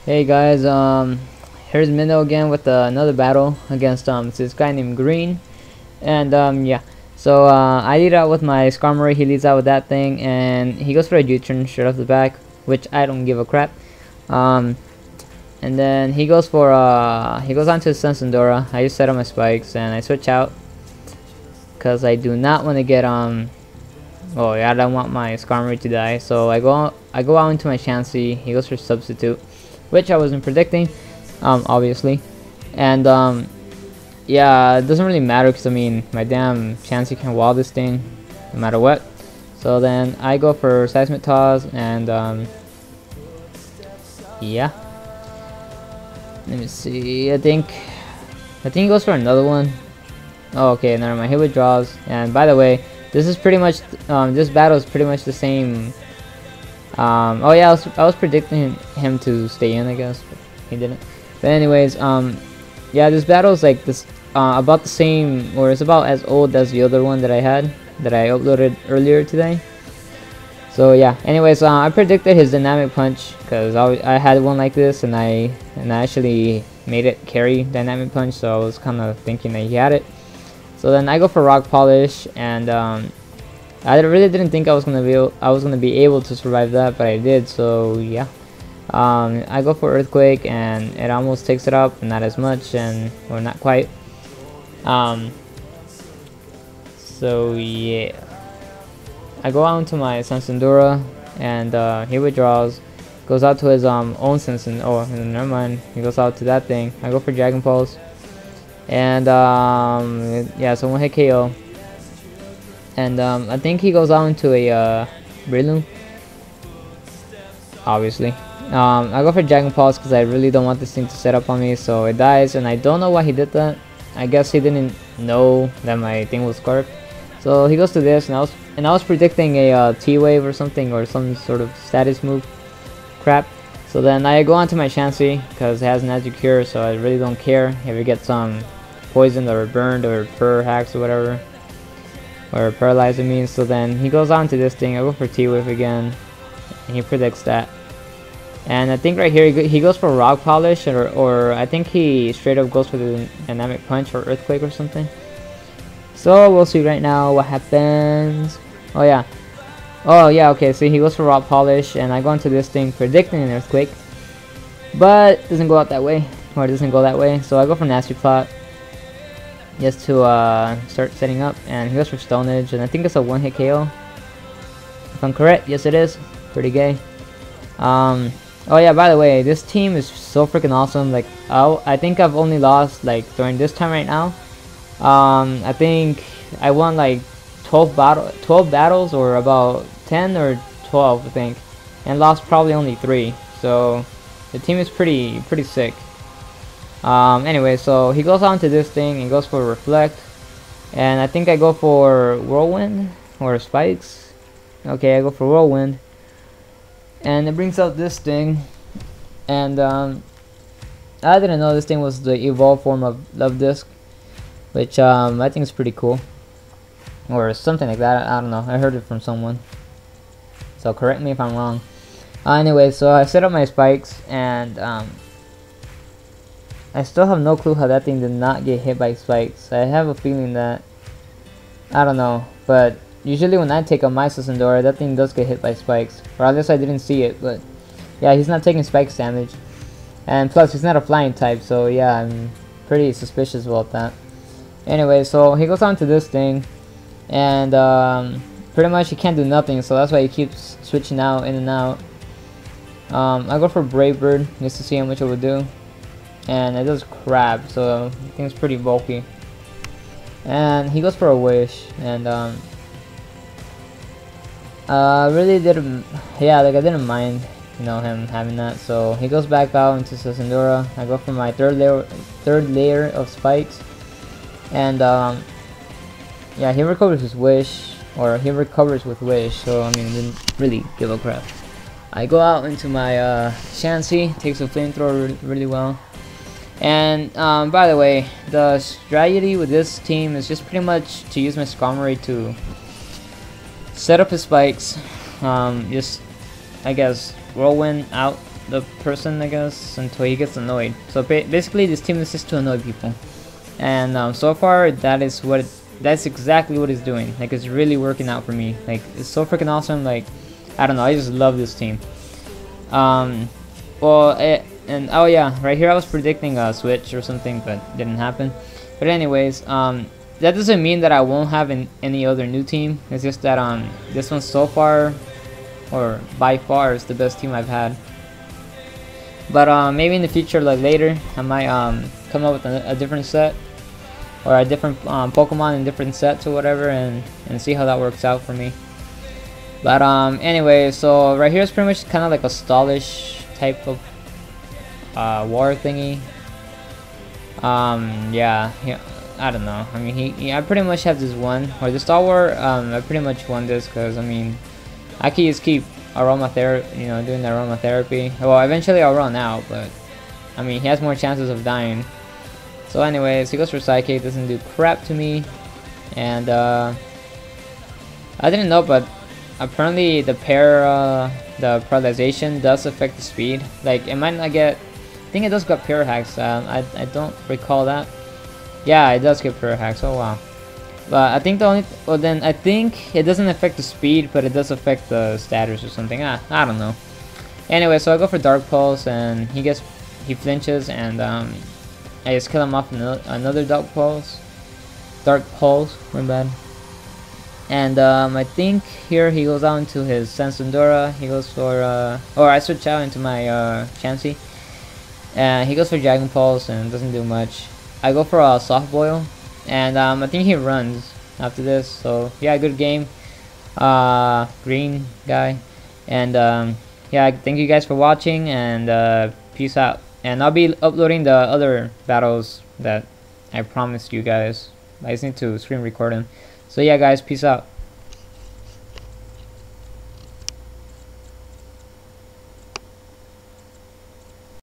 Hey guys, here's Minnow again with another battle against this guy named Green, and yeah. So I lead out with my Skarmory, he leads out with that thing, and he goes for a U-turn straight off the back, which I don't give a crap. And then he goes for he goes on to Sensandora. I just set up my spikes and I switch out because I do not want to get oh yeah, I don't want my Skarmory to die. So I go out into my Chansey. He goes for substitute, which I wasn't predicting, obviously. And yeah, it doesn't really matter because I mean my damn Chansey can wall this thing no matter what. So then I go for Seismic Toss and yeah. Let me see. I think he goes for another one. Oh, okay, never mind. He withdraws. And by the way, this is pretty much this battle is pretty much the same. Oh yeah, I was predicting him to stay in, I guess, but he didn't. But anyways, yeah, this battle is like this about the same, or it's about as old as the other one that I had that I uploaded earlier today. So yeah, anyways, I predicted his Dynamic Punch because I had one like this and I actually made it carry Dynamic Punch, so I was kind of thinking that he had it. So then I go for Rock Polish, and I really didn't think I was gonna be able to survive that, but I did. So yeah, I go for Earthquake and it almost takes it up, not as much, or not quite. So yeah. I go out into my Sensandora, and he withdraws, goes out to his own Sensen. Oh, never mind. He goes out to that thing. I go for Dragon Pulse, and yeah, so one hit KO. And I think he goes out into a Breloom. Obviously, I go for Dragon Pulse because I really don't want this thing to set up on me, so it dies. And I don't know why he did that. I guess he didn't know that my thing was Scarf. So he goes to this, and I was predicting a T-Wave or something, or some sort of status move crap. So then I go onto my Chansey because it has Magic Cure, so I really don't care if it gets poisoned or burned or hacks or whatever, or paralyzed, I mean. So then he goes on to this thing. I go for T-Wave again, and he predicts that. And I think right here he goes for Rock Polish, or I think he straight up goes for the Dynamic Punch or Earthquake or something. So we'll see right now what happens. Oh yeah, okay, so he goes for Rock Polish, and I go into this thing predicting an Earthquake, but it doesn't go out that way, or it doesn't go that way. So I go for Nasty Plot just to start setting up, and he goes for Stone Edge, and I think it's a one-hit KO if I'm correct. Yes, it is. Pretty gay. Oh yeah, by the way, this team is so freaking awesome. Like I think I've only lost like during this time right now. I think I won like 12 battles, or about 10 or 12, I think, and lost probably only 3. So the team is pretty sick. Anyway, so he goes on to this thing and goes for Reflect, and I think I go for Whirlwind or Spikes. Okay, I go for Whirlwind, and it brings out this thing, and I didn't know this thing was the evolved form of Love Disc, which I think is pretty cool, or something like that. I don't know, I heard it from someone, so correct me if I'm wrong. Anyway, so I set up my spikes, and I still have no clue how that thing did not get hit by spikes. I have a feeling that, I don't know, but usually when I take up my Sensandora, that thing does get hit by spikes, or at least I didn't see it. But yeah, he's not taking spikes damage, and plus he's not a flying type, so yeah, I'm pretty suspicious about that. Anyway, so he goes on to this thing, and pretty much he can't do nothing, so that's why he keeps switching out, in and out. I go for Brave Bird just to see how much it would do, and it does crap, so I think it's pretty bulky. And he goes for a Wish, and really didn't, yeah, like I didn't mind, you know, him having that. So he goes back out into Sensandora. I go for my third layer of spikes. And yeah, he recovers his Wish, or he recovers with Wish, so I mean, I didn't really give a crap. I go out into my Chansey, takes a Flamethrower really well. And by the way, the strategy with this team is just pretty much to use my Skarmory to set up his spikes, just I guess Whirlwind out the person, I guess, until he gets annoyed. So basically this team is just to annoy people, and so far that's exactly what it's doing. Like, it's really working out for me. Like, it's so freaking awesome. Like, I don't know, I just love this team. And oh yeah, right here I was predicting a switch or something, but didn't happen. But anyways, that doesn't mean that I won't have any other new team. It's just that this one so far, or by far, is the best team I've had. But maybe in the future, like later, I might come up with a different set, or a different Pokemon in different sets or whatever, and see how that works out for me. But anyway, so right here is pretty much kind of like a stallish type of war thingy. Yeah, I don't know. I mean, I pretty much have this one, or the Star War. I pretty much won this because I mean, I can just keep aromatherapy, doing the aromatherapy. Well, eventually I'll run out, but I mean, he has more chances of dying. So anyways, he goes for Psychic, doesn't do crap to me, and I didn't know, but apparently the the paralyzation does affect the speed. Like, it might not get. I think it does get pure hacks. I don't recall that. Yeah, it does get pure hacks. Oh wow. But I think then I think it doesn't affect the speed, but it does affect the status or something. I don't know. Anyway, so I go for Dark Pulse, and he flinches, and I just kill him off another Dark Pulse. My bad. And I think here he goes out into his Sansandora. He goes for or I switch out into my Chansey. And he goes for Dragon Pulse and doesn't do much. I go for a Soft Boil, and I think he runs after this. So yeah, good game, green guy. And yeah, thank you guys for watching, and peace out. And I'll be uploading the other battles that I promised you guys. I just need to screen record them. So yeah guys, peace out.